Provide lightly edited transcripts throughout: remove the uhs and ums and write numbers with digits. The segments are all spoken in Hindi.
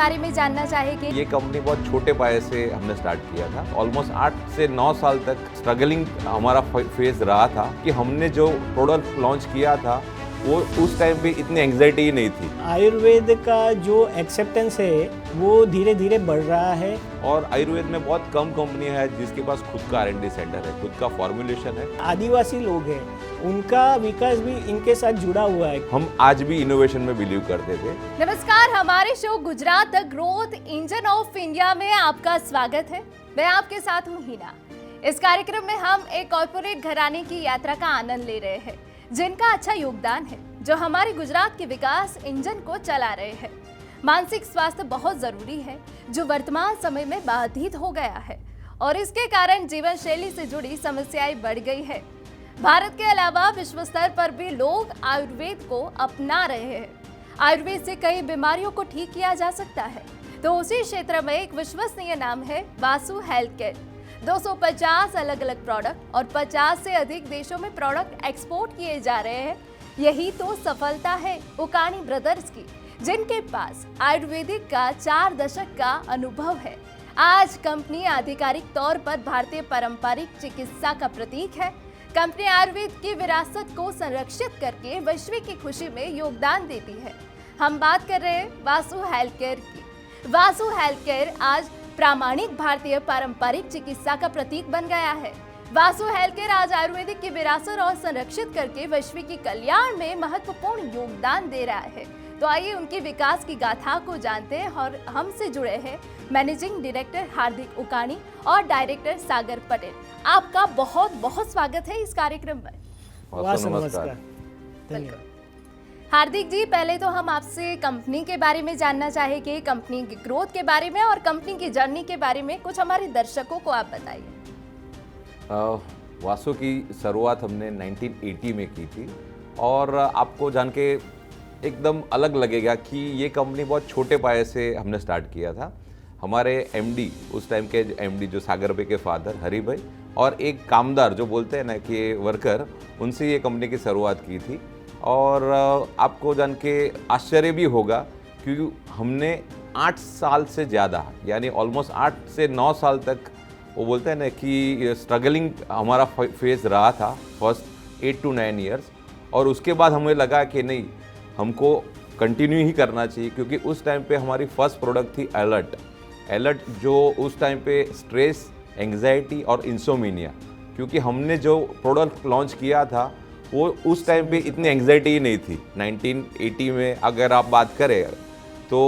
बारे में जानना चाहेंगे। ये कंपनी बहुत छोटे पाए से हमने स्टार्ट किया था। ऑलमोस्ट 8 से 9 साल तक स्ट्रगलिंग हमारा फेज रहा था कि हमने जो प्रोडक्ट लॉन्च किया था वो उस टाइम पे इतनी एंग्जाइटी ही नहीं थी। आयुर्वेद का जो एक्सेप्टेंस है वो धीरे धीरे बढ़ रहा है और आयुर्वेद में बहुत कम कंपनियां हैं जिसके पास खुद का R&D सेंटर है, खुद का फॉर्मुलेशन है। आदिवासी लोग हैं, उनका विकास भी इनके साथ जुड़ा हुआ है। हम आज भी इनोवेशन में बिलीव करते थे। नमस्कार, हमारे show Gujarat the growth engine of India में आपका स्वागत है। मैं आपके साथ हूँ हिना। इस कार्यक्रम में हम एक कॉर्पोरेट घराने की यात्रा का आनंद ले रहे हैं जिनका अच्छा योगदान है, जो हमारे गुजरात के विकास इंजन को चला रहे हैं। मानसिक स्वास्थ्य बहुत जरूरी है जो वर्तमान समय में बाधित हो गया है और इसके कारण जीवन शैली से जुड़ी समस्याएं बढ़ गई है। भारत के अलावा विश्व स्तर पर भी लोग आयुर्वेद को अपना रहे हैं। आयुर्वेद से कई बीमारियों को ठीक किया जा सकता है, तो उसी क्षेत्र में एक विश्वसनीय नाम है वासु हेल्थ केयर। 250 अलग अलग प्रोडक्ट और 50 से अधिक देशों में प्रोडक्ट एक्सपोर्ट किए जा रहे हैं। यही तो सफलता है उकानी ब्रदर्स की, जिनके पास आयुर्वेदिक का 4 दशक का अनुभव है। आज कंपनी आधिकारिक तौर पर भारतीय पारंपरिक चिकित्सा का प्रतीक है। कंपनी आयुर्वेद की विरासत को संरक्षित करके वैश्विक की खुशी में योगदान देती है। हम बात कर रहे हैं वासु हेल्थ केयर की। वासु हेल्थ केयर आज प्रामाणिक भारतीय पारंपरिक चिकित्सा का प्रतीक बन गया है। वासु हेल्थ केयर आज आयुर्वेदिक की विरासत और संरक्षित करके वैश्विक की कल्याण में महत्वपूर्ण योगदान दे रहा है। तो आइए उनकी विकास की गाथा को जानते हैं और हमसे जुड़े हैं मैनेजिंग डायरेक्टर हार्दिक उकानी और डायरेक्टर सागर पटेल। आपका बहुत बहुत स्वागत है इस कार्यक्रम में। नमस्कार। बिल्कुल। हार्दिक जी, पहले तो हम आपसे कंपनी के बारे में जानना चाहेंगे, कंपनी की ग्रोथ के बारे में और कंपनी की जर्नी के बारे में कुछ हमारे दर्शकों को आप बताइए। वासु की शुरुआत हमने 1980 में की थी और आपको जान के एकदम अलग लगेगा कि ये कंपनी बहुत छोटे पाए से हमने स्टार्ट किया था। हमारे एमडी, उस टाइम के एमडी जो सागर भाई के फादर हरि भाई और एक कामदार जो बोलते हैं ना कि वर्कर, उनसे ये कंपनी की शुरुआत की थी। और आपको जान के आश्चर्य भी होगा क्योंकि हमने 8 साल से ज़्यादा, यानी ऑलमोस्ट 8 से 9 साल तक, वो बोलते हैं ना कि स्ट्रगलिंग हमारा फेज रहा था, फर्स्ट 8 to 9 ईयर्स। और उसके बाद हमें लगा कि नहीं, हमको कंटिन्यू ही करना चाहिए क्योंकि उस टाइम पे हमारी फर्स्ट प्रोडक्ट थी अलर्ट, जो उस टाइम पे स्ट्रेस, एंग्जाइटी और इंसोमिनिया, क्योंकि हमने जो प्रोडक्ट लॉन्च किया था वो उस टाइम पे इतनी एंग्जाइटी ही नहीं थी। 1980 में अगर आप बात करें तो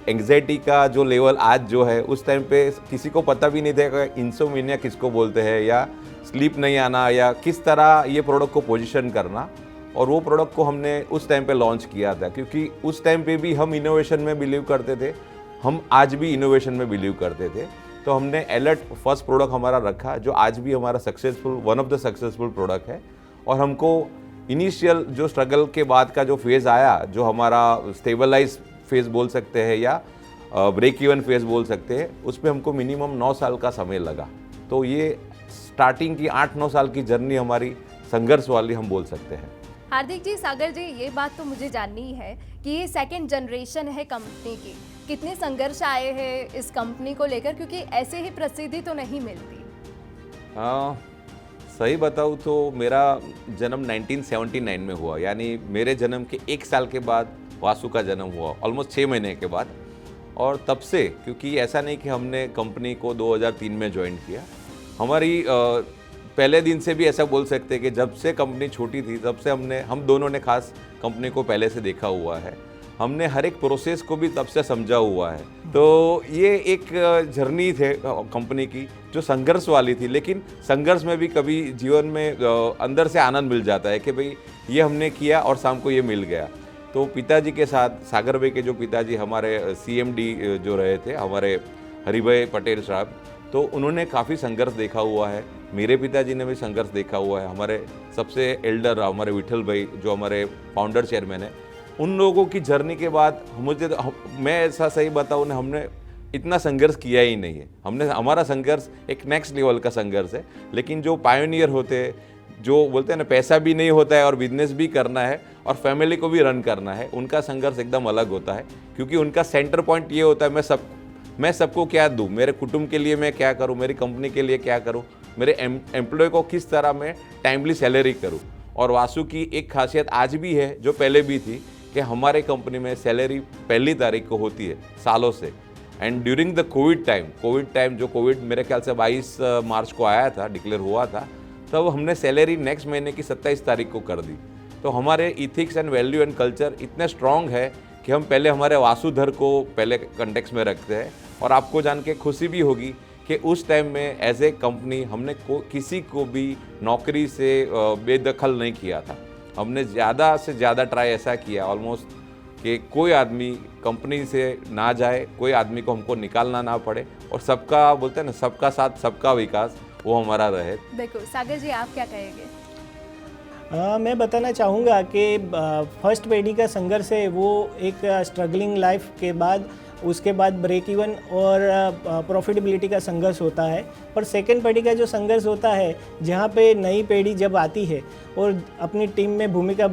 एंग्जाइटी का जो लेवल आज जो है, उस टाइम पे किसी को पता भी नहीं था कि इंसोमिनिया किसको बोलते हैं या स्लीप नहीं आना या किस तरह ये प्रोडक्ट को पोजीशन करना। और वो प्रोडक्ट को हमने उस टाइम पे लॉन्च किया था क्योंकि उस टाइम पे भी हम इनोवेशन में बिलीव करते थे। हम आज भी इनोवेशन में बिलीव करते थे। तो हमने अलर्ट फर्स्ट प्रोडक्ट हमारा रखा जो आज भी हमारा successful, one of the successful product है। और हमको इनिशियल जो स्ट्रगल के बाद का जो फेज़ आया, जो हमारा स्टेबलाइज फेज़ बोल सकते हैं या ब्रेक इवन फेज़ बोल सकते हैं, उसमें हमको मिनिमम 9 साल का समय लगा। तो ये स्टार्टिंग की 8-9 साल की जर्नी हमारी संघर्ष वाली हम बोल सकते हैं। हार्दिक जी, सागर जी, ये बात तो मुझे जाननी है कि ये सेकंड जनरेशन है कंपनी की। कितने संघर्ष आए हैं इस कंपनी को लेकर, क्योंकि ऐसे ही प्रसिद्धि तो नहीं मिलती। सही बताऊँ तो मेरा जन्म 1979 में हुआ, यानी मेरे जन्म के 1 साल के बाद वासु का जन्म हुआ, ऑलमोस्ट 6 महीने के बाद। और तब से, क्योंकि ऐसा नहीं कि हमने कंपनी को 2003 में ज्वाइन किया, हमारी पहले दिन से भी ऐसा बोल सकते हैं कि जब से कंपनी छोटी थी तब से हम दोनों ने खास कंपनी को पहले से देखा हुआ है। हमने हर एक प्रोसेस को भी तब से समझा हुआ है। तो ये एक जर्नी थे कंपनी की जो संघर्ष वाली थी, लेकिन संघर्ष में भी कभी जीवन में अंदर से आनंद मिल जाता है कि भाई ये हमने किया और शाम को ये मिल गया। तो पिताजी के साथ, सागर भाई के जो पिताजी हमारे CMD जो रहे थे, हमारे हरि भाई पटेल साहब, तो उन्होंने काफ़ी संघर्ष देखा हुआ है। मेरे पिताजी ने भी संघर्ष देखा हुआ है। हमारे सबसे एल्डर हमारे विठल भाई जो हमारे फाउंडर चेयरमैन है, उन लोगों की जर्नी के बाद मैं ऐसा सही बताऊँ ना, हमने इतना संघर्ष किया ही नहीं है। हमारा संघर्ष एक नेक्स्ट लेवल का संघर्ष है। लेकिन जो पायोनियर होते हैं, जो बोलते हैं ना पैसा भी नहीं होता है और बिजनेस भी करना है और फैमिली को भी रन करना है, उनका संघर्ष एकदम अलग होता है। क्योंकि उनका सेंटर पॉइंट ये होता है मैं सबको क्या दूँ, मेरे कुटुंब के लिए मैं क्या करूँ, मेरी कंपनी के लिए क्या करूँ, मेरे एम्प्लॉय को किस तरह मैं टाइमली सैलरी करूँ। और वासु की एक खासियत आज भी है जो पहले भी थी कि हमारे कंपनी में सैलरी पहली तारीख को होती है सालों से। And during the Covid time जो कोविड मेरे ख्याल से 22 मार्च को आया था, डिक्लेयर हुआ था, तब हमने सैलरी नेक्स्ट महीने की 27 तारीख को कर दी। तो हमारे ethics and value and culture इतने स्ट्रॉन्ग है कि हम पहले हमारे वासुधर को पहले कंटेक्स्ट में रखते हैं। और आपको जान के खुशी भी होगी कि उस टाइम में एज ए कंपनी हमने किसी को भी नौकरी से बेदखल नहीं किया था। हमने ज़्यादा से ज़्यादा ट्राई ऐसा किया ऑलमोस्ट कि कोई आदमी कंपनी से ना जाए, कोई आदमी को हमको निकालना ना पड़े, और सबका बोलते हैं ना, सबका साथ सबका विकास, वो हमारा रहे। देखो सागर जी, आप क्या कहेंगे? मैं बताना चाहूँगा कि फर्स्ट पीढ़ी का संघर्ष है वो एक स्ट्रगलिंग लाइफ के बाद, उसके बाद ब्रेक इवन और प्रॉफिटेबिलिटी का संघर्ष होता है। पर सेकंड पीढ़ी का जो संघर्ष होता है, जहाँ पे नई पीढ़ी जब आती है और अपनी टीम में भूमिका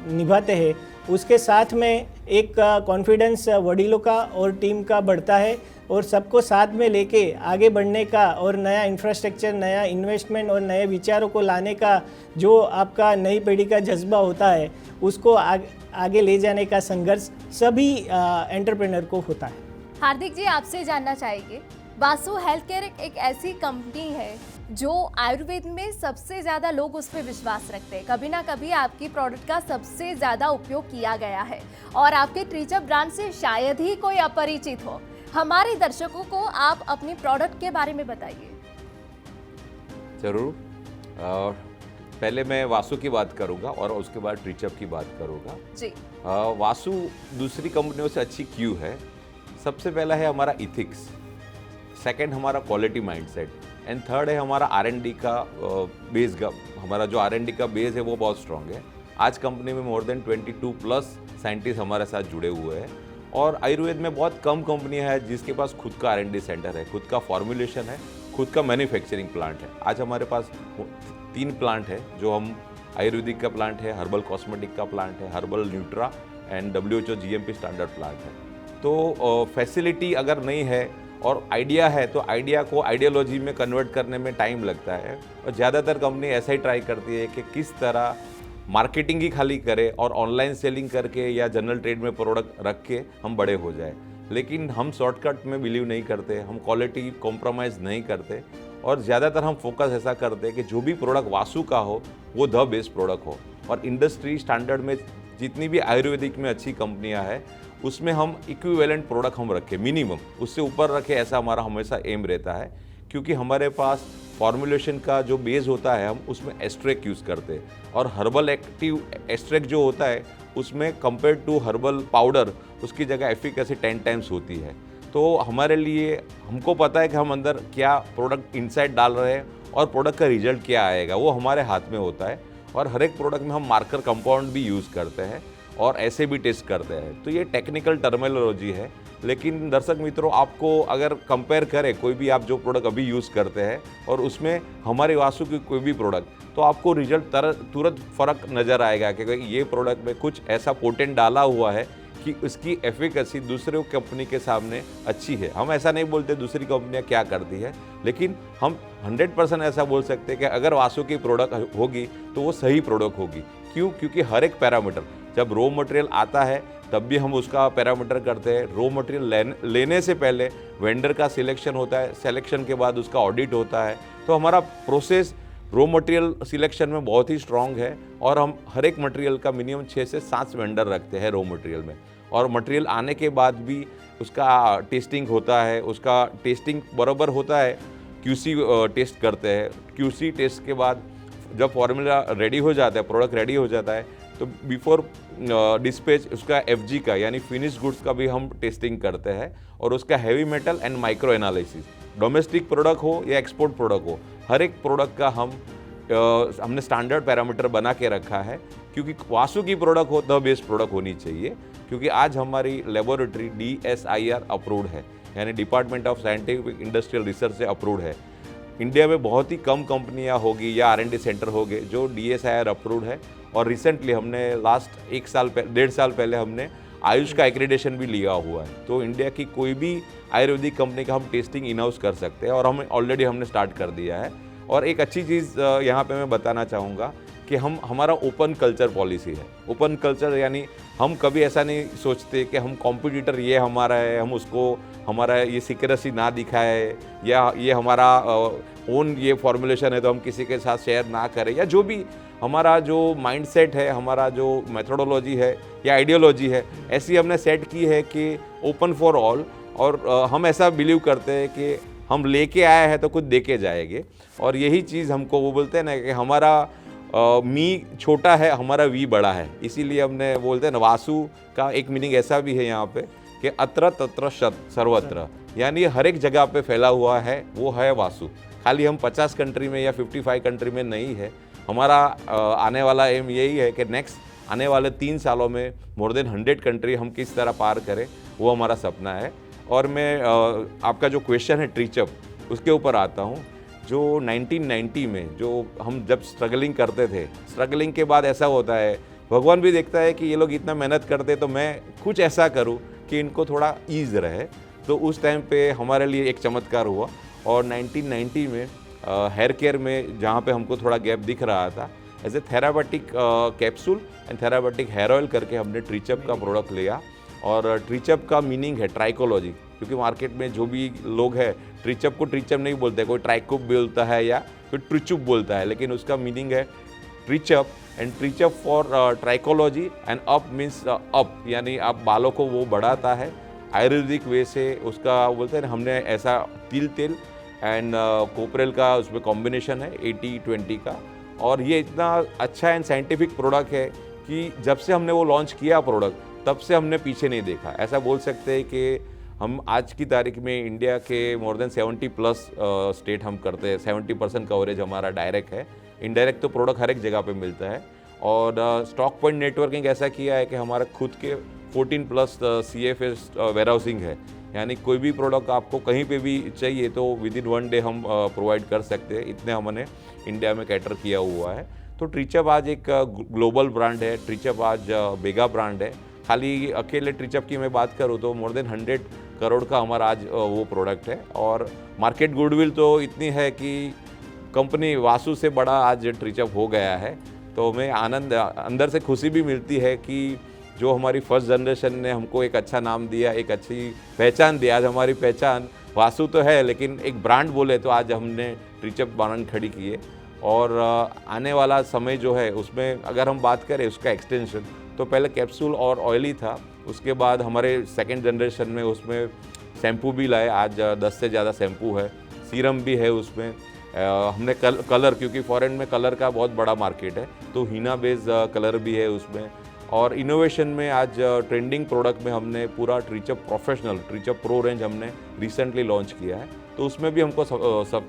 निभाते हैं, उसके साथ में एक कॉन्फिडेंस वडीलों का और टीम का बढ़ता है और सबको साथ में लेके आगे बढ़ने का और नया इंफ्रास्ट्रक्चर, नया इन्वेस्टमेंट और नए विचारों को लाने का जो आपका नई पीढ़ी का जज्बा होता है, उसको आगे ले जाने का संघर्ष सभी एंटरप्रेन्योर को होता है। हार्दिक जी, आपसे जानना चाहेंगे, वासु हेल्थ केयर एक ऐसी कंपनी है जो आयुर्वेद में सबसे ज़्यादा लोग उस पर विश्वास रखते हैं। कभी ना कभी आपकी प्रोडक्ट का सबसे ज़्यादा उपयोग किया गया है और आपके ट्रीचअप ब्रांड से शायद ही कोई अपरिचित हो। हमारे दर्शकों को आप अपनी प्रोडक्ट के बारे में बताइए। ज़रूर। पहले मैं वासु की बात करूंगा और उसके बाद ट्रीचअप की बात करूंगा जी। वासु दूसरी कंपनियों से अच्छी क्यों है? सबसे पहला है हमारा इथिक्स, सेकंड हमारा क्वालिटी माइंडसेट, एंड थर्ड है हमारा R&D का बेस। हमारा जो R&D का बेस है वो बहुत स्ट्रांग है। आज कंपनी में मोर देन 22+ साइंटिस्ट हमारे साथ जुड़े हुए हैं और आयुर्वेद में बहुत कम कंपनियां हैं जिसके पास खुद का R&D सेंटर है, खुद का फॉर्मुलेशन है, खुद का मैन्युफैक्चरिंग प्लांट है। आज हमारे पास 3 प्लांट है, जो हम आयुर्वेदिक का प्लांट है, हर्बल कॉस्मेटिक का प्लांट है, herbal Nutra and WHO GMP standard plant है। तो फैसिलिटी अगर नहीं है और आइडिया है तो आइडिया को आइडियोलॉजी में कन्वर्ट करने में टाइम लगता है। और ज़्यादातर कंपनी ऐसा ही ट्राई करती है कि किस तरह मार्केटिंग ही खाली करे और ऑनलाइन सेलिंग करके या जनरल ट्रेड में प्रोडक्ट रख के हम बड़े हो जाए। लेकिन हम शॉर्टकट में बिलीव नहीं करते, हम क्वालिटी कॉम्प्रोमाइज़ नहीं करते और ज़्यादातर हम फोकस ऐसा करते हैं कि जो भी प्रोडक्ट वासु का हो वो द बेस्ट प्रोडक्ट हो। और इंडस्ट्री स्टैंडर्ड में जितनी भी आयुर्वेदिक में अच्छी कंपनियां हैं उसमें हम इक्विवेलेंट प्रोडक्ट हम रखें, मिनिमम उससे ऊपर रखें, ऐसा हमारा हमेशा एम रहता है। क्योंकि हमारे पास फॉर्मुलेशन का जो बेस होता है हम उसमें एस्ट्रेक यूज़ करते हैं और हर्बल एक्टिव एस्ट्रेक जो होता है उसमें कंपेयर टू हर्बल पाउडर उसकी जगह एफिकेसी 10 टाइम्स होती है। तो हमारे लिए हमको पता है कि हम अंदर क्या प्रोडक्ट इनसाइड डाल रहे हैं और प्रोडक्ट का रिजल्ट क्या आएगा वो हमारे हाथ में होता है। और हर एक प्रोडक्ट में हम मार्कर कंपाउंड भी यूज़ करते हैं और ऐसे भी टेस्ट करते हैं। तो ये टेक्निकल टर्मिनोलॉजी है, लेकिन दर्शक मित्रों आपको अगर कंपेयर करें कोई भी आप जो प्रोडक्ट अभी यूज़ करते हैं और उसमें हमारे वासु की कोई भी प्रोडक्ट, तो आपको रिजल्ट तुरंत फ़र्क नज़र आएगा कि ये प्रोडक्ट में कुछ ऐसा पोटेंट डाला हुआ है कि उसकी एफिकेसी दूसरे कंपनी के सामने अच्छी है। हम ऐसा नहीं बोलते दूसरी कंपनियां क्या करती है, लेकिन हम 100% ऐसा बोल सकते हैं कि अगर वासु की प्रोडक्ट होगी तो वो सही प्रोडक्ट होगी। क्यों? क्योंकि हर एक पैरामीटर, जब रॉ मटेरियल आता है तब भी हम उसका पैरामीटर करते हैं। रॉ मटेरियल लेने से पहले वेंडर का सिलेक्शन होता है, सिलेक्शन के बाद उसका ऑडिट होता है। तो हमारा प्रोसेस रॉ मटेरियल सिलेक्शन में बहुत ही स्ट्रांग है और हम हर एक मटेरियल का मिनिमम 6 से 7 वेंडर रखते हैं रॉ मटेरियल में। और मटेरियल आने के बाद भी उसका टेस्टिंग होता है, उसका टेस्टिंग बराबर होता है, QC टेस्ट करते हैं। QC टेस्ट के बाद जब फॉर्मूला रेडी हो जाता है, प्रोडक्ट रेडी हो जाता है, तो बिफोर डिस्पैच उसका FG का यानी फिनिश गुड्स का भी हम टेस्टिंग करते हैं और उसका heavy metal and micro analysis, domestic product हो या एक्सपोर्ट प्रोडक्ट हो, हर एक प्रोडक्ट का हमने स्टैंडर्ड पैरामीटर बना के रखा है। क्योंकि वासु की प्रोडक्ट हो द बेस्ट प्रोडक्ट होनी चाहिए। क्योंकि आज हमारी लेबोरेटरी DSIR अप्रूव्ड है, यानी department of scientific industrial research से अप्रूव्ड है। इंडिया में बहुत ही कम कंपनियां होगी या R&D सेंटर होंगे जो DSIR अप्रूव्ड है। और रिसेंटली हमने लास्ट 1.5 साल पहले हमने आयुष का एक्रेडिटेशन भी लिया हुआ है। तो इंडिया की कोई भी आयुर्वेदिक कंपनी का हम टेस्टिंग इन हाउस कर सकते हैं और हमने स्टार्ट कर दिया है। और एक अच्छी चीज़ यहाँ पे मैं बताना चाहूँगा कि हमारा ओपन कल्चर पॉलिसी है। ओपन कल्चर यानी हम कभी ऐसा नहीं सोचते कि हम कॉम्पिटिटर ये हमारा है, हम उसको हमारा ये सीक्रेसी ना दिखाए, या ये हमारा ओन ये फॉर्मुलेशन है तो हम किसी के साथ शेयर ना करें, या जो भी हमारा जो माइंडसेट है, हमारा जो मेथोडोलॉजी है या आइडियोलॉजी है, ऐसी हमने सेट की है कि ओपन फॉर ऑल। और हम ऐसा बिलीव करते हैं कि हम लेके आए हैं तो कुछ दे के जाएंगे। और यही चीज़ हमको वो बोलते हैं ना कि हमारा मी छोटा है, हमारा वी बड़ा है। इसीलिए हमने बोलते हैं ना, वासु का एक मीनिंग ऐसा भी है यहाँ पे कि अत्र तत्र शत सर्वत्र, यानी हर एक जगह पे फैला हुआ है, वो है वासु। खाली हम 50 कंट्री में या 55 कंट्री में नहीं है। हमारा आने वाला एम यही है कि नेक्स्ट आने वाले 3 सालों में मोर देन 100 कंट्री हम किस तरह पार करें, वो हमारा सपना है। और मैं आपका जो क्वेश्चन है ट्रीचअप, उसके ऊपर आता हूँ। जो 1990 में जो हम जब स्ट्रगलिंग करते थे, स्ट्रगलिंग के बाद ऐसा होता है, भगवान भी देखता है कि ये लोग इतना मेहनत करते, तो मैं कुछ ऐसा करूँ कि इनको थोड़ा ईज रहे। तो उस टाइम पे हमारे लिए एक चमत्कार हुआ। और 1990 में हेयर केयर में जहाँ पे हमको थोड़ा गैप दिख रहा था, as a therapeutic capsule and therapeutic hair oil करके हमने ट्रीचअप का प्रोडक्ट लिया। और ट्रीचअप का मीनिंग है ट्राइकोलॉजी, क्योंकि मार्केट में जो भी लोग हैं ट्रीचअप को ट्रीचअप नहीं बोलते, कोई ट्राइकुप बोलता है या कोई ट्रिचुप बोलता है, लेकिन उसका मीनिंग है Trichup. And Trichup for trichology and up means up, यानी आप बालों को वो बढ़ाता है आयुर्वेदिक वे से। उसका बोलते हैं ना, हमने ऐसा तिल तेल एंड कोपरेल का उसमें कॉम्बिनेशन है 80-20 का। और ये इतना अच्छा एंड साइंटिफिक प्रोडक्ट है कि जब से हमने वो लॉन्च किया प्रोडक्ट, तब से हमने पीछे नहीं देखा। ऐसा बोल सकते हैं कि हम आज की तारीख में इंडिया के मोर देन 70+ स्टेट हम करते हैं। 70% कवरेज हमारा डायरेक्ट है, इनडायरेक्ट तो प्रोडक्ट हर एक जगह पे मिलता है। और स्टॉक पॉइंट नेटवर्किंग ऐसा किया है कि हमारा खुद के 14+ CFS वेयर हाउसिंग है, यानी कोई भी प्रोडक्ट आपको कहीं पे भी चाहिए तो विदिन 1 डे हम प्रोवाइड कर सकते हैं। इतने हमने इंडिया में कैटर किया हुआ है। तो ट्रीचअप आज एक ग्लोबल ब्रांड है, ट्रीचअप आज मेगा ब्रांड है। खाली अकेले ट्रीचअप की मैं बात करूँ तो मोर देन 100 करोड़ का हमारा आज वो प्रोडक्ट है। और मार्केट गुडविल तो इतनी है कि कंपनी वासु से बड़ा आज ट्रीचअप हो गया है। तो हमें आनंद, अंदर से खुशी भी मिलती है कि जो हमारी फर्स्ट जनरेशन ने हमको एक अच्छा नाम दिया, एक अच्छी पहचान दी। आज हमारी पहचान वासु तो है, लेकिन एक ब्रांड बोले तो आज हमने ट्रीचअप ब्रांड खड़ी की है। और आने वाला समय जो है उसमें अगर हम बात करें उसका एक्सटेंशन, तो पहले कैप्सूल और ऑयली था, उसके बाद हमारे सेकंड जनरेशन में उसमें शैम्पू भी लाए। आज 10 से ज़्यादा शैम्पू है, सीरम भी है उसमें। हमने कलर, क्योंकि फॉरेन में कलर का बहुत बड़ा मार्केट है, तो हीना बेस्ड कलर भी है उसमें। और इनोवेशन में आज ट्रेंडिंग प्रोडक्ट में हमने पूरा ट्रीचअप प्रोफेशनल, ट्रीचअप प्रो रेंज हमने रिसेंटली लॉन्च किया है, तो उसमें भी हमको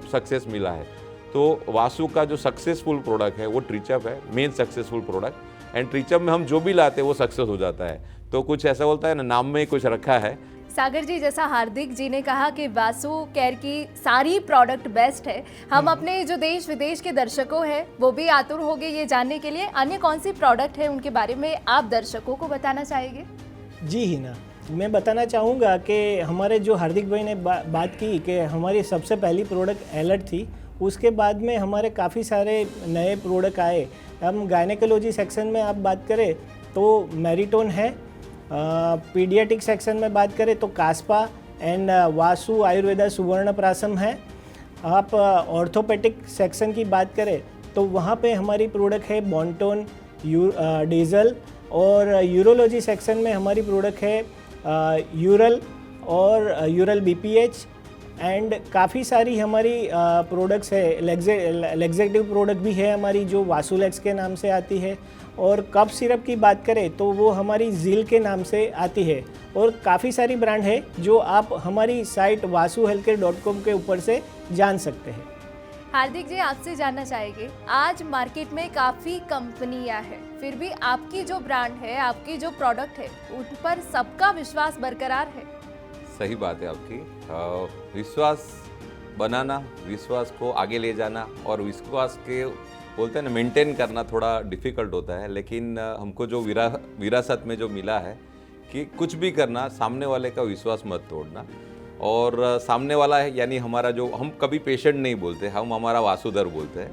सक्सेस मिला है। तो वासु का जो सक्सेसफुल प्रोडक्ट है वो ट्रीचअप है, मेन सक्सेसफुल प्रोडक्ट। एंड ट्रीचअप में हम जो भी लाते हैं वो सक्सेस हो जाता है। तो कुछ ऐसा बोलता है ना, नाम में ही कुछ रखा है। सागर जी, जैसा हार्दिक जी ने कहा कि वासु केयर की सारी प्रोडक्ट बेस्ट है, हम अपने जो देश विदेश के दर्शकों हैं वो भी आतुर हो गए ये जानने के लिए अन्य कौन सी प्रोडक्ट है उनके बारे में आप दर्शकों को बताना चाहेंगे? जी हिना, मैं बताना चाहूँगा कि हमारे जो हार्दिक भाई ने बात की कि हमारी सबसे पहली प्रोडक्ट एलर्ट थी, उसके बाद में हमारे काफ़ी सारे नए प्रोडक्ट आए। हम गायनेकोलॉजी सेक्शन में आप बात करें तो मैरिटोन है, पीडियाटिक सेक्शन में बात करें तो कास्पा एंड वासु आयुर्वेदा सुवर्ण प्रासम है। आप ऑर्थोपेडिक सेक्शन की बात करें तो वहाँ पे हमारी प्रोडक्ट है बॉन्टोन, डीजल। और यूरोलॉजी सेक्शन में हमारी प्रोडक्ट है यूरल और यूरल BPH। एंड काफ़ी सारी हमारी प्रोडक्ट्स है, लेग्जेटिव प्रोडक्ट भी है हमारी जो वासुलेक्स के नाम से आती है। और कफ सिरप की बात करें तो वो हमारी झील के नाम से आती है। और काफ़ी सारी ब्रांड है जो आप हमारी साइट vasuhealthcare.com के ऊपर से जान सकते हैं। हार्दिक जी, आपसे जानना चाहेंगे, आज मार्केट में काफ़ी कंपनियां हैं, फिर भी आपकी जो ब्रांड है, आपकी जो प्रोडक्ट है, उन पर सबका विश्वास बरकरार है। सही बात है आपकी। विश्वास बनाना, विश्वास को आगे ले जाना और विश्वास के बोलते हैं ना मेंटेन करना थोड़ा डिफ़िकल्ट होता है, लेकिन हमको जो विरासत में जो मिला है कि कुछ भी करना, सामने वाले का विश्वास मत तोड़ना। और सामने वाला है यानी हमारा जो, हम कभी पेशेंट नहीं बोलते, हम हमारा वासुदेव बोलते हैं,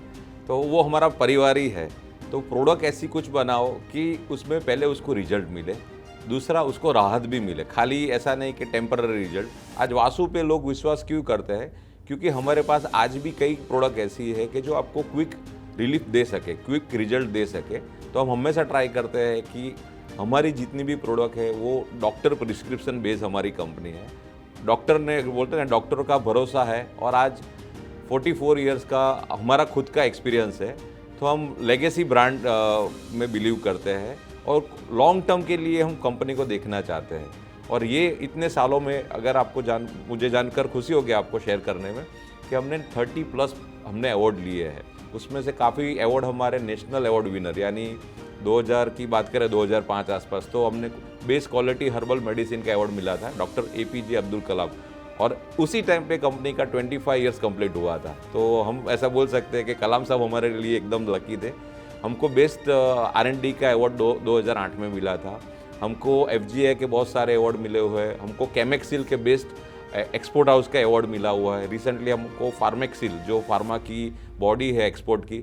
तो वो हमारा परिवार ही है। तो प्रोडक्ट ऐसी कुछ बनाओ कि उसमें पहले उसको रिजल्ट मिले, दूसरा उसको राहत भी मिले, खाली ऐसा नहीं कि टेम्पररी रिजल्ट। आज वासु पे लोग विश्वास क्यों करते हैं? क्योंकि हमारे पास आज भी कई प्रोडक्ट ऐसी है कि जो आपको क्विक रिलीफ दे सके, क्विक रिजल्ट दे सके। तो हम हमेशा ट्राई करते हैं कि हमारी जितनी भी प्रोडक्ट है वो डॉक्टर प्रिस्क्रिप्शन बेस्ड हमारी कंपनी है। डॉक्टर ने बोलते हैं डॉक्टर का भरोसा है, और आज 44 इयर्स का हमारा खुद का एक्सपीरियंस है। तो हम लेगेसी ब्रांड में बिलीव करते हैं और लॉन्ग टर्म के लिए हम कंपनी को देखना चाहते हैं। और ये इतने सालों में अगर आपको मुझे जानकर खुशी होगी आपको शेयर करने में कि हमने 30+ हमने अवार्ड लिए हैं। उसमें से काफ़ी अवार्ड हमारे नेशनल अवार्ड विनर, यानी 2000 की बात करें 2005 आसपास, तो हमने बेस्ट क्वालिटी हर्बल मेडिसिन का अवार्ड मिला था डॉक्टर APJ अब्दुल कलाम, और उसी टाइम पे कंपनी का 25 इयर्स कंप्लीट हुआ था। तो हम ऐसा बोल सकते हैं कि कलाम साहब हमारे लिए एकदम लकी थे। हमको बेस्ट R&D का अवार्ड 2008 में मिला था। हमको FGI के बहुत सारे अवार्ड मिले हुए हैं। हमको कैमेक्सिल के बेस्ट एक्सपोर्ट हाउस का अवार्ड मिला हुआ है। रिसेंटली हमको फार्मेक्सिल, जो फार्मा की बॉडी है एक्सपोर्ट की,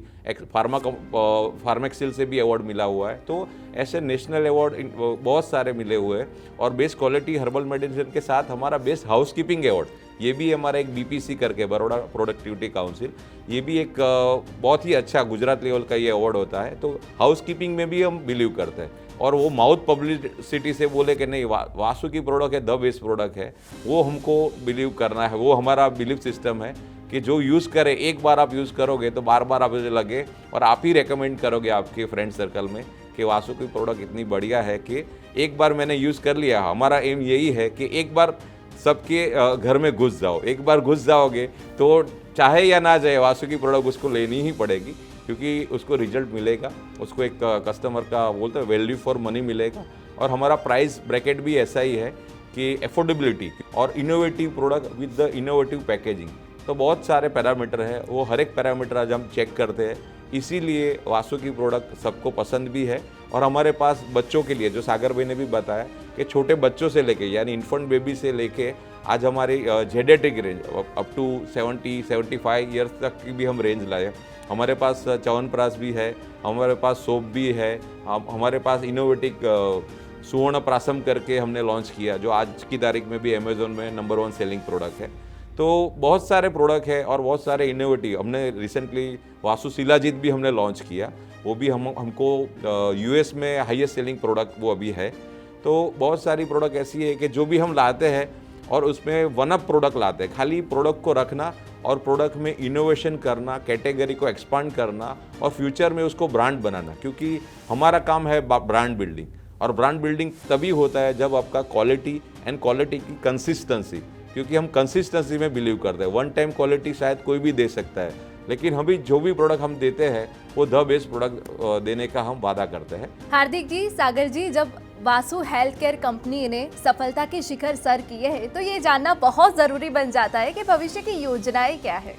फार्मेक्सिल से भी अवार्ड मिला हुआ है। तो ऐसे नेशनल अवार्ड बहुत सारे मिले हुए हैं। और बेस्ट क्वालिटी हर्बल मेडिसिन के साथ हमारा बेस्ट हाउसकीपिंग अवार्ड, ये भी हमारा एक BPC करके, बड़ौदा प्रोडक्टिविटी काउंसिल, ये भी एक बहुत ही अच्छा गुजरात लेवल का ये अवार्ड होता है। तो हाउसकीपिंग में भी हम बिलीव करते हैं, और वो माउथ पब्लिसिटी से बोले कि नहीं वासु की प्रोडक्ट है, द बेस्ट प्रोडक्ट है, वो हमको बिलीव करना है। वो हमारा बिलीव सिस्टम है कि जो यूज़ करे, एक बार आप यूज़ करोगे तो बार बार आप लगे, और आप ही रेकमेंड करोगे आपके फ्रेंड सर्कल में कि वासु की प्रोडक्ट इतनी बढ़िया है कि एक बार मैंने यूज़ कर लिया। हमारा एम यही है कि एक बार सबके घर में घुस जाओ। एक बार घुस जाओगे तो चाहे या ना जाए, वासु की प्रोडक्ट उसको लेनी ही पड़ेगी, क्योंकि उसको रिजल्ट मिलेगा, उसको एक कस्टमर का बोलते हैं वैल्यू फॉर मनी मिलेगा। और हमारा प्राइस ब्रैकेट भी ऐसा ही है कि एफोर्डेबिलिटी और innovative product with the innovative packaging. तो बहुत सारे पैरामीटर है, वो हर एक पैरामीटर आज हम चेक करते हैं। इसीलिए वासु की प्रोडक्ट सबको पसंद भी है। और हमारे पास बच्चों के लिए, जो सागर भाई ने भी बताया कि छोटे बच्चों से लेके यानी इन्फेंट बेबी से लेके आज हमारी जेडेटिक रेंज अप टू 70-75 ईयर्स तक की भी हम रेंज लाए। हमारे पास च्यवनप्राश भी है, हमारे पास सोप भी है, हमारे पास इनोवेटिव सुवर्ण प्रासम करके हमने लॉन्च किया, जो आज की तारीख में भी अमेजोन में नंबर 1 सेलिंग प्रोडक्ट है। तो बहुत सारे प्रोडक्ट है और बहुत सारे इनोवेटिव। हमने रिसेंटली वासु शिलाजीत भी हमने लॉन्च किया, वो भी हमको US में हाईएस्ट सेलिंग प्रोडक्ट वो अभी है। तो बहुत सारी प्रोडक्ट ऐसी है कि जो भी हम लाते हैं और उसमें वन अप प्रोडक्ट लाते हैं, खाली प्रोडक्ट को रखना और प्रोडक्ट में इनोवेशन करना, कैटेगरी को एक्सपांड करना और फ्यूचर में उसको ब्रांड बनाना। क्योंकि हमारा काम है ब्रांड बिल्डिंग, और ब्रांड बिल्डिंग तभी होता है जब आपका क्वालिटी एंड क्वालिटी की कंसिस्टेंसी, क्योंकि हम कंसिस्टेंसी में बिलीव करते हैं। वन टाइम क्वालिटी शायद कोई भी दे सकता है, लेकिन हम भी जो भी प्रोडक्ट हम देते हैं वो द बेस्ट प्रोडक्ट देने का हम वादा करते हैं। हार्दिक जी, सागर जी, जब वासु हेल्थ केयर कंपनी ने सफलता के शिखर सर किए हैं तो ये जानना बहुत ज़रूरी बन जाता है कि भविष्य की योजनाएं क्या है।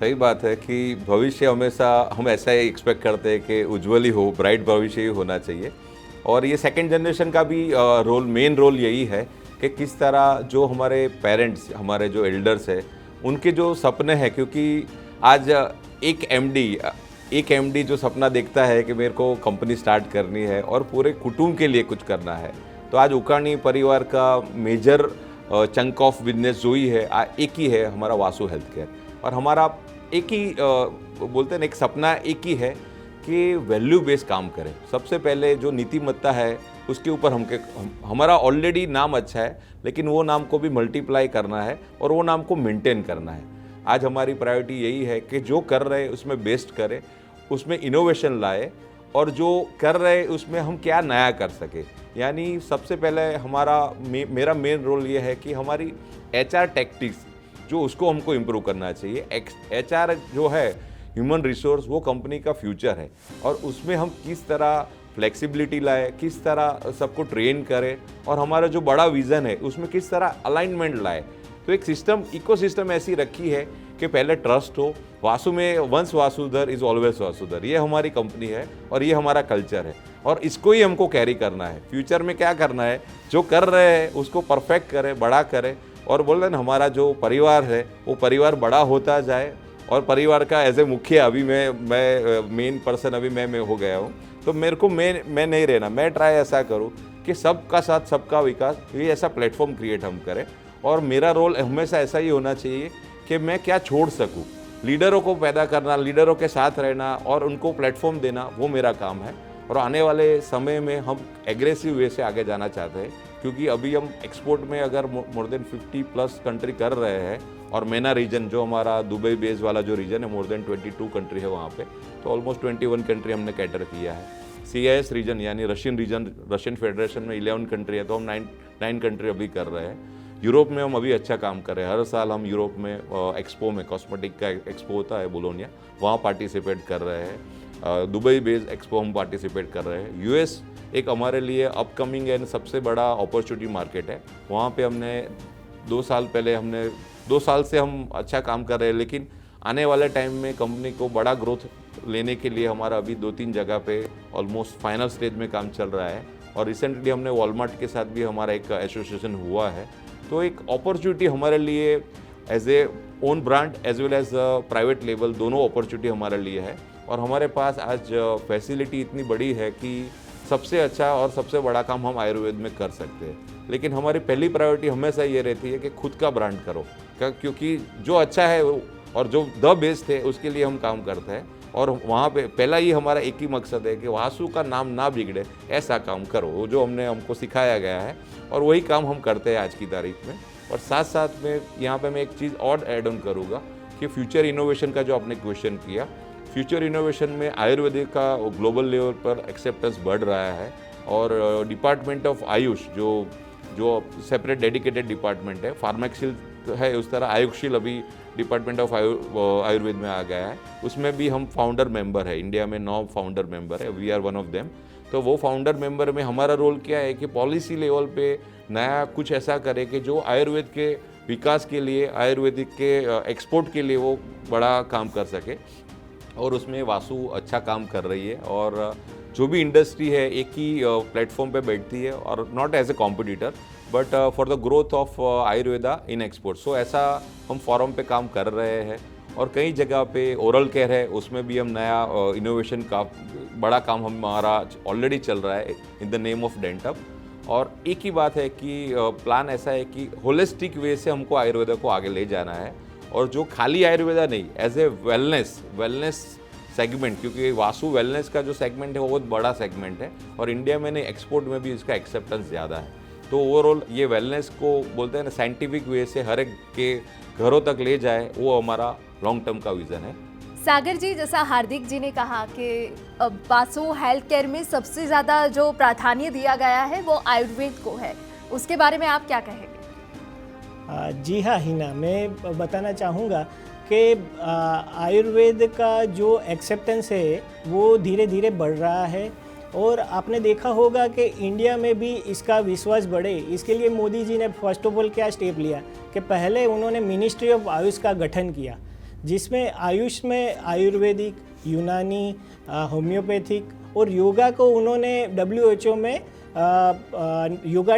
सही बात है कि भविष्य हमेशा हम ऐसा ही एक्सपेक्ट करते हैं कि उज्ज्वल ही हो, ब्राइट भविष्य ही होना चाहिए। और ये सेकंड जनरेशन का भी मेन रोल यही है कि किस तरह जो हमारे पेरेंट्स, हमारे जो एल्डर्स हैं, उनके जो सपने हैं, क्योंकि आज एक एमडी जो सपना देखता है कि मेरे को कंपनी स्टार्ट करनी है और पूरे कुटुंब के लिए कुछ करना है, तो आज उकानी परिवार का मेजर चंक ऑफ बिजनेस जो ही है एक ही है, हमारा वासु हेल्थ केयर। और हमारा एक ही बोलते हैं एक सपना एक ही है कि वैल्यू बेस्ड काम करें। सबसे पहले जो नीतिमत्ता है उसके ऊपर हमारा ऑलरेडी नाम अच्छा है, लेकिन वो नाम को भी मल्टीप्लाई करना है और वो नाम को मेंटेन करना है। आज हमारी प्रायोरिटी यही है कि जो कर रहे हैं उसमें बेस्ट करें, उसमें इनोवेशन लाए, और जो कर रहे हैं उसमें हम क्या नया कर सके। यानी सबसे पहले मेरा मेन रोल ये है कि हमारी HR टैक्टिक्स जो उसको हमको इम्प्रूव करना चाहिए। HR जो है ह्यूमन रिसोर्स, वो कंपनी का फ्यूचर है, और उसमें हम किस तरह फ्लेक्सिबिलिटी लाए, किस तरह सबको ट्रेन करें, और हमारा जो बड़ा विज़न है उसमें किस तरह अलाइनमेंट लाए। तो एक सिस्टम इकोसिस्टम ऐसी रखी है कि पहले ट्रस्ट हो, वासु में वंस वासुधर इज ऑलवेज वासुधर, ये हमारी कंपनी है और ये हमारा कल्चर है और इसको ही हमको कैरी करना है। फ्यूचर में क्या करना है, जो कर रहे हैं उसको परफेक्ट करें, बड़ा करें और बोल रहे ना हमारा जो परिवार है वो परिवार बड़ा होता जाए और परिवार का एज ए मुखिया अभी मैं मेन पर्सन अभी मैं हो गया हूँ, तो मेरे को मैं नहीं रहना, मैं ट्राई ऐसा करूँ कि सबका साथ सबका विकास, ये ऐसा प्लेटफॉर्म क्रिएट हम करें और मेरा रोल हमेशा ऐसा ही होना चाहिए कि मैं क्या छोड़ सकूँ। लीडरों को पैदा करना, लीडरों के साथ रहना और उनको प्लेटफॉर्म देना, वो मेरा काम है और आने वाले समय में हम एग्रेसिव वे से आगे जाना चाहते हैं क्योंकि अभी हम एक्सपोर्ट में अगर मोर देन 50+ कंट्री कर रहे हैं और MENA रीजन जो हमारा दुबई बेस वाला जो रीजन है मोर देन 22 कंट्री है वहाँ पे, तो ऑलमोस्ट 21 कंट्री हमने कैटर किया है। CIS रीजन यानी रशियन फेडरेशन में 11 कंट्री है, तो हम 9 कंट्री अभी कर रहे हैं। यूरोप में हम अभी अच्छा काम कर रहे हैं, हर साल हम यूरोप में एक्सपो में, कॉस्मेटिक का एक्सपो होता है बोलोनिया, वहाँ पार्टिसिपेट कर रहे हैं। दुबई बेस्ड एक्सपो हम पार्टिसिपेट कर रहे हैं। US एक हमारे लिए अपकमिंग एंड सबसे बड़ा अपॉर्चुनिटी मार्केट है, वहाँ पे हमने 2 साल से हम अच्छा काम कर रहे हैं, लेकिन आने वाले टाइम में कंपनी को बड़ा ग्रोथ लेने के लिए हमारा अभी 2-3 जगह पे ऑलमोस्ट फाइनल स्टेज में काम चल रहा है और रिसेंटली हमने वॉलमार्ट के साथ भी हमारा एक एसोसिएशन हुआ है। तो एक अपॉर्चुनिटी हमारे लिए as a own brand as well as private level, दोनों अपॉर्चुनिटी हमारे लिए है और हमारे पास आज फैसिलिटी इतनी बड़ी है कि सबसे अच्छा और सबसे बड़ा काम हम आयुर्वेद में कर सकते हैं। लेकिन हमारी पहली प्रायोरिटी हमेशा ये रहती है कि खुद का ब्रांड करो, क्योंकि जो अच्छा है और जो द बेस्ट है उसके लिए हम काम करते हैं और वहाँ पे पहला ही हमारा एक ही मकसद है कि वासु का नाम ना बिगड़े, ऐसा काम करो, वो जो हमको सिखाया गया है और वही काम हम करते हैं आज की तारीख में। और साथ साथ में यहाँ पे मैं एक चीज़ और ऐड ऑन करूँगा कि फ्यूचर इनोवेशन का जो आपने क्वेश्चन किया, फ्यूचर इनोवेशन में आयुर्वेदिक का ग्लोबल लेवल पर एक्सेप्टेंस बढ़ रहा है और डिपार्टमेंट ऑफ आयुष जो सेपरेट डेडिकेटेड डिपार्टमेंट है, फार्मेक्सिल है उस तरह आयुषशील अभी डिपार्टमेंट ऑफ आयुर्वेद में आ गया है, उसमें भी हम फाउंडर मेंबर है। इंडिया में 9 फाउंडर मेंबर है, we are one of them. तो वो फाउंडर मेंबर में हमारा रोल क्या है कि पॉलिसी लेवल पे नया कुछ ऐसा करे कि जो आयुर्वेद के विकास के लिए, आयुर्वेदिक के एक्सपोर्ट के लिए वो बड़ा काम कर सके और उसमें वासु अच्छा काम कर रही है और जो भी इंडस्ट्री है एक ही प्लेटफॉर्म पे बैठती है और not as a competitor but for the growth of Ayurveda in export. So ऐसा हम फॉरम पे काम कर रहे हैं और कई जगह पे ओरल केयर है, उसमें भी हम नया इनोवेशन का बड़ा काम हमारा ऑलरेडी चल रहा है इन द नेम ऑफ डेंटअप। और एक ही बात है कि प्लान ऐसा है कि होलिस्टिक वे से हमको आयुर्वेदा को आगे ले जाना है और जो खाली आयुर्वेदा नहीं, एज ए वेलनेस सेगमेंट, क्योंकि वासु वेलनेस का जो सेगमेंट है वो बहुत बड़ा सेगमेंट है और इंडिया में नहीं एक्सपोर्ट में भी इसका एक्सेप्टेंस ज़्यादा है। तो ओवरऑल ये वेलनेस को बोलते हैं ना साइंटिफिक वे से हर एक के घरों तक ले जाए, वो हमारा लॉन्ग टर्म का विज़न है। सागर जी, जैसा हार्दिक जी ने कहा कि वासु हेल्थ केयर में सबसे ज़्यादा जो प्राधान्य दिया गया है वो आयुर्वेद को है, उसके बारे में आप क्या कहेंगे? जी हाँ हिना, मैं बताना चाहूँगा कि आयुर्वेद का जो एक्सेप्टेंस है वो धीरे धीरे बढ़ रहा है और आपने देखा होगा कि इंडिया में भी इसका विश्वास बढ़े, इसके लिए मोदी जी ने फर्स्ट ऑफ ऑल क्या स्टेप लिया कि पहले उन्होंने मिनिस्ट्री ऑफ आयुष का गठन किया, जिसमें आयुष में आयुर्वेदिक, यूनानी, होम्योपैथिक और योगा को उन्होंने WHO में योगा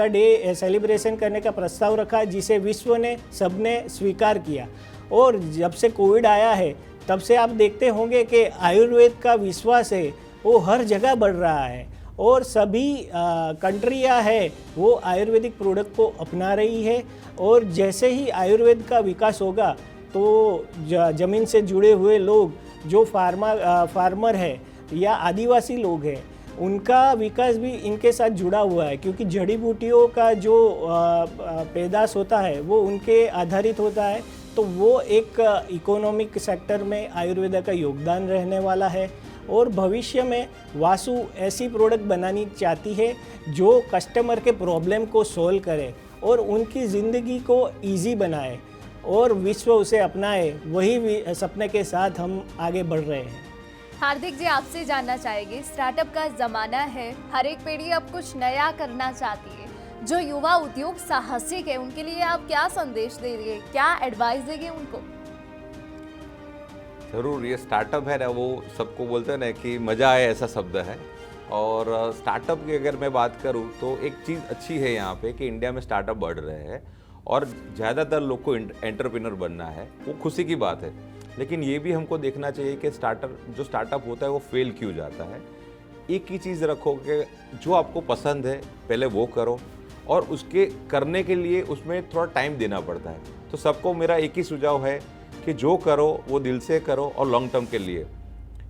डे सेलिब्रेशन करने का प्रस्ताव रखा, जिसे विश्व ने सबने स्वीकार किया। और जब से कोविड आया है तब से आप देखते होंगे कि आयुर्वेद का विश्वास है वो हर जगह बढ़ रहा है और सभी कंट्रियां है वो आयुर्वेदिक प्रोडक्ट को अपना रही है। और जैसे ही आयुर्वेद का विकास होगा तो ज़मीन से जुड़े हुए लोग जो फार्मर है या आदिवासी लोग हैं, उनका विकास भी इनके साथ जुड़ा हुआ है, क्योंकि जड़ी बूटियों का जो पैदाश होता है वो उनके आधारित होता है। तो वो एक इकोनॉमिक सेक्टर में आयुर्वेदा का योगदान रहने वाला है और भविष्य में वासु ऐसी प्रोडक्ट बनानी चाहती है जो कस्टमर के प्रॉब्लम को सॉल्व करे और उनकी ज़िंदगी को इजी बनाए और विश्व उसे अपनाए। वही सपने के साथ हम आगे बढ़ रहे हैं। हार्दिक जी, आपसे जानना चाहेंगे, स्टार्टअप का ज़माना है, हर एक पीढ़ी अब कुछ नया करना चाहती है, जो युवा उद्योग साहसिक है उनके लिए आप क्या संदेश देंगे, क्या एडवाइस देंगे उनको? जरूर, ये स्टार्टअप है ना, वो सबको बोलते हैं ना कि मज़ा आए ऐसा शब्द है। और स्टार्टअप की अगर मैं बात करूँ तो एक चीज़ अच्छी है यहाँ पे कि इंडिया में स्टार्टअप बढ़ रहे हैं और ज़्यादातर लोग को एंटरप्रेन्योर बनना है, वो खुशी की बात है। लेकिन ये भी हमको देखना चाहिए कि स्टार्टअप होता है वो फेल क्यों जाता है। एक ही चीज़ रखो कि जो आपको पसंद है पहले वो करो, और उसके करने के लिए उसमें थोड़ा टाइम देना पड़ता है। तो सबको मेरा एक ही सुझाव है कि जो करो वो दिल से करो और लॉन्ग टर्म के लिए,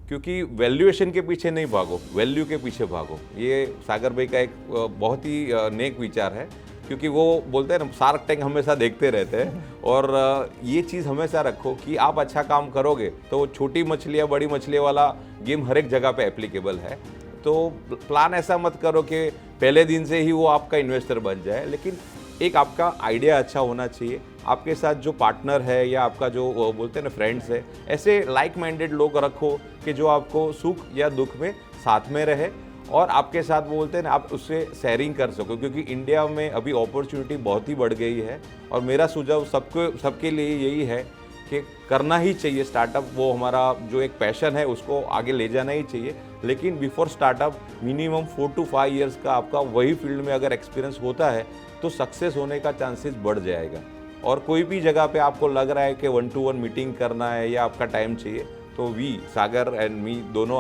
क्योंकि वैल्यूएशन के पीछे नहीं भागो, वैल्यू के पीछे भागो। ये सागर भाई का एक बहुत ही नेक विचार है, क्योंकि वो बोलते हैं ना, शार्क टैंक हमेशा देखते रहते हैं। और ये चीज़ हमेशा रखो कि आप अच्छा काम करोगे तो छोटी मछली या बड़ी मछली वाला गेम हर एक जगह पे एप्लीकेबल है। तो प्लान ऐसा मत करो कि पहले दिन से ही वो आपका इन्वेस्टर बन जाए, लेकिन एक आपका आइडिया अच्छा होना चाहिए। आपके साथ जो पार्टनर है या आपका जो बोलते हैं ना फ्रेंड्स है, ऐसे लाइक माइंडेड लोग रखो कि जो आपको सुख या दुख में साथ में रहे और आपके साथ बोलते हैं ना आप उससे शेयरिंग कर सको, क्योंकि इंडिया में अभी अपॉर्चुनिटी बहुत ही बढ़ गई है। और मेरा सुझाव सबके लिए यही है कि करना ही चाहिए स्टार्टअप। वो हमारा जो एक पैशन है उसको आगे ले जाना ही चाहिए, लेकिन before startup minimum 4 to 5 years का आपका वही फील्ड में अगर एक्सपीरियंस होता है तो सक्सेस होने का चांसेस बढ़ जाएगा। और कोई भी जगह पे आपको लग रहा है कि 1-to-1 मीटिंग करना है या आपका टाइम चाहिए, तो सागर एंड मी दोनों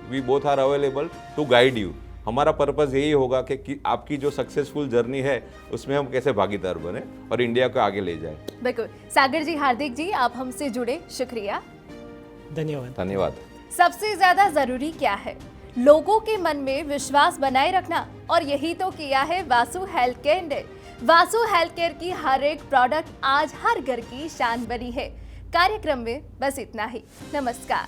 we both are available to guide you. हमारा पर्पज़ यही होगा कि आपकी जो सक्सेसफुल जर्नी है उसमें हम कैसे भागीदार बने और इंडिया को आगे ले जाए। बिल्कुल सागर जी, हार्दिक जी, आप हमसे जुड़े, शुक्रिया। धन्यवाद। सबसे ज्यादा जरूरी क्या है? लोगों के मन में विश्वास बनाए रखना, और यही तो किया है वासु हेल्थ केयर ने। वासु हेल्थ केयर की हर एक प्रोडक्ट आज हर घर की शान बनी है। कार्यक्रम में बस इतना ही। नमस्कार।